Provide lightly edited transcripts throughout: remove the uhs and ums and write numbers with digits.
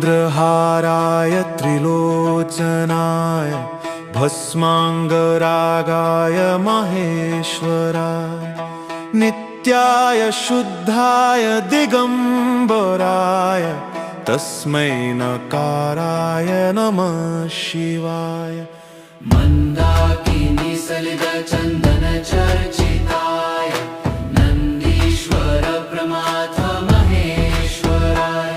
नागेन्द्रहाराय त्रिलोचनाय भस्मांगरागाय महेश्वराय नित्याय शुद्धाय दिगंबराय तस्मै नकाराय नमः शिवाय। मंदाकिनी सलिल चंदन चर्चिताय नंदीश्वर प्रमाथ महेश्वराय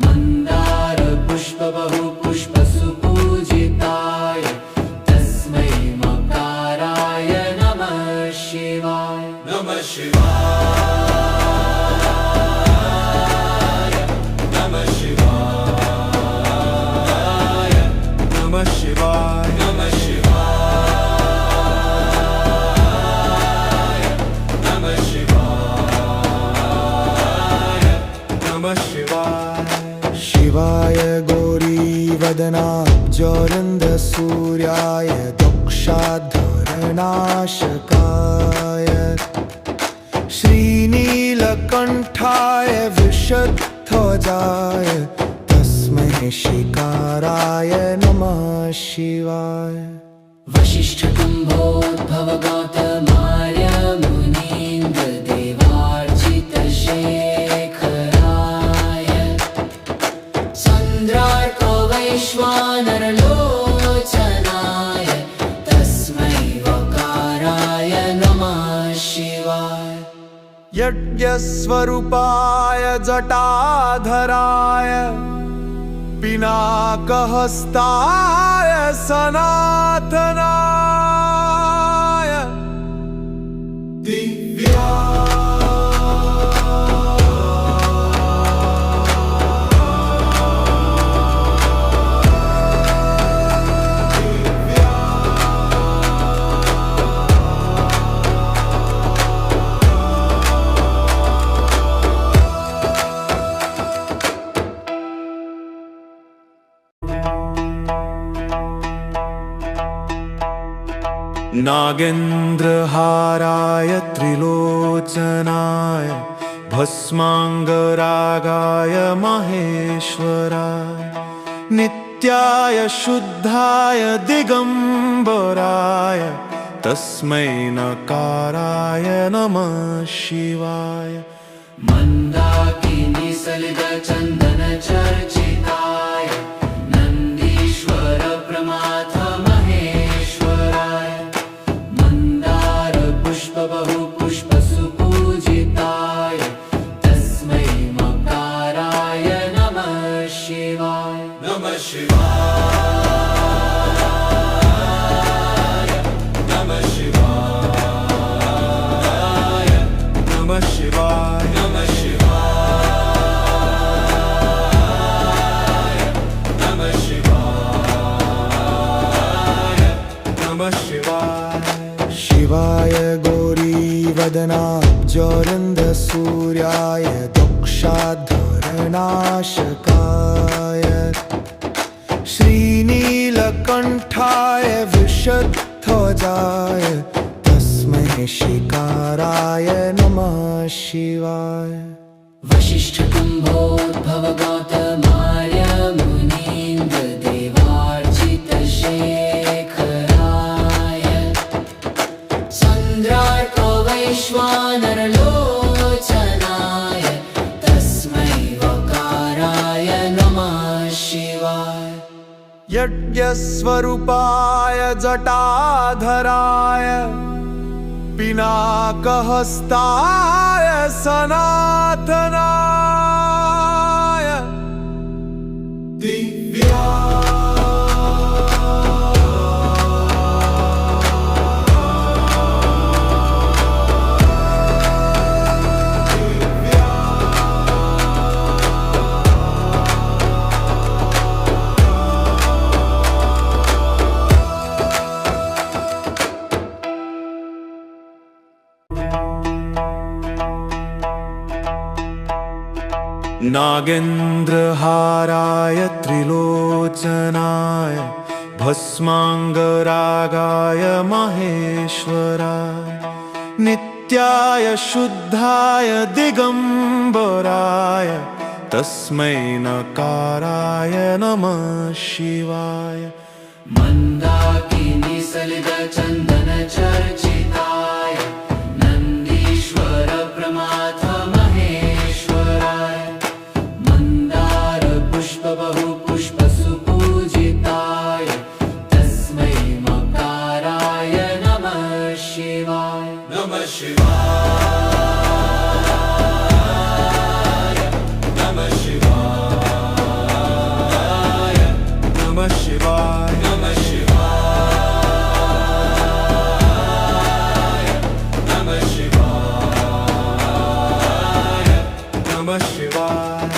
मंदार पुष्प बहु पुष्प सुपूजिताय तस्मै मकाराय नमः शिवाय। नमः शिवाय नमः शिवाय नमः शिवाय नमः शिवाय नमः शिवाय नमः शिवाय। शिवाय गौरीवदनाब्जवृन्द सूर्याय दोक्षाधरनाशकाय श्रीनीलकण्ठाय वृषध्वजाय तस्मै शिकाराय नमः शिवाय। वसिष्ठकुम्भोद्भव गौतमार्य मुनीन्द्र देवार्चित शेखराय चन्द्रार्को वैश्वानरलोचनाय तस्मै वकाराय नमः शिवाय। यज्ञस्वरूपाय जटाधराय पिनाकहस्ताय सनातनाय नागेन्द्रहाराय त्रिलोचनाय भस्मांगरागाय महेश्वराय नित्याय शुद्धाय दिगंबराय तस्मै नकाराय नमः शिवाय। मंदाकिनी सलिल चंदन चर्चिताय नंदीश्वर प्रमाथ महेश्वराय मंदार पुष्प बहु पुष्प सुपूजिताय तस्मै मकाराय नमः शिवाय। नमः शिवाय नमः शिवाय नमः शिवाय नमः शिवाय नमः शिवाय नमः शिवाय। शिवाय गौरीवदनाब्जवृन्द सूर्याय दोक्षाधरनाशकाय श्रीनीलकण्ठाय वृषध्वजाय तस्मै शिकाराय नमः शिवाय। वसिष्ठकुम्भोद्भव गौतमार्य मुनीन्द्र देवार्चित शेखराय चन्द्रार्को वैश्वानरलोचनाय तस्मै वकाराय नमः शिवाय। यज्ञस्वरूपाय जटाधराय पिनाकहस्ताय सनातनाय नागेन्द्रहाराय त्रिलोचनाय भस्मांगरागाय महेश्वराय नित्याय नित्याय शुद्धाय दिगंबराय तस्मै नकाराय नमः शिवाय मन्दाकिनी सलिलचन्दन चर्चिताय नन्दीश्वर प्रमाथ महेश्वराय मन्दार पुष्प बहु पुष्प सुपूजिताय तस्मै मकाराय नमः शिवाय नमः शिवाय नमः शिवाय नमः शिवाय नमः शिवाय नमः शिवाय नमः शिवाय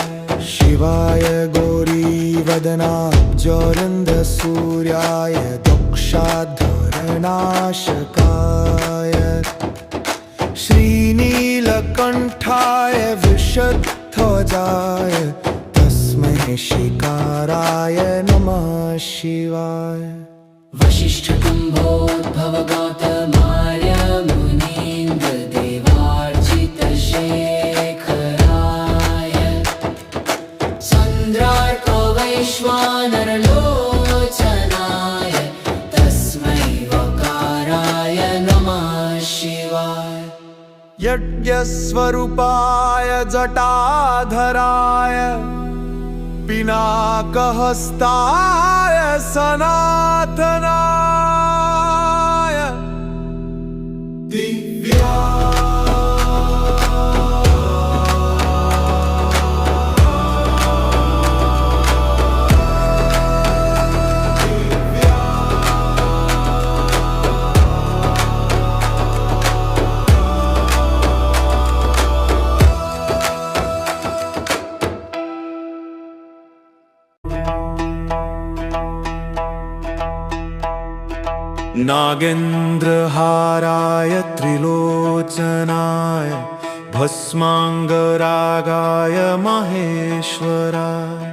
शिवाय गौरीवदनाब्जोरन्द सूर्याय दोक्षाधरनाशकाय श्रीनीलकण्ठाय वृषध्वजाय तस्मै शिकाराय नमः शिवाय वसिष्ठकुम्भोद्भव गौतमार्य मुनीन्द्र देवार्चित शेखराय चन्द्रार्क वैश्वानरलोचनाय तस्मै वकाराय नमः शिवाय यज्ञस्वरूपाय जटाधराय पिनाकहस्ताय सनातनाय दिव्या नागेन्द्रहाराय त्रिलोचनाय भस्माङ्गरागाय महेश्वराय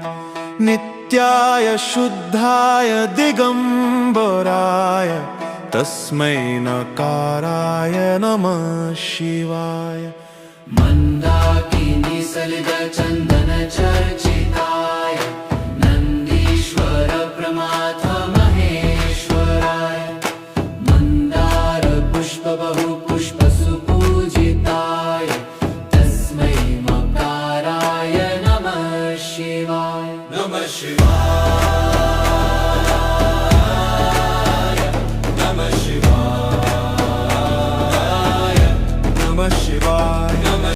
नित्याय शुद्धाय दिगंबराय तस्मै नकाराय नमः शिवाय मन्दाकिनी सलिलचन्दन चर्चिताय नन्दीश्वर प्रमाथ महेश्वराय मन्दार पुष्प बहु पुष्प सुपूजिताय तस्मै मकाराय नमः शिवाय नमः शिवाय नमः शिवाय नमः शिवाय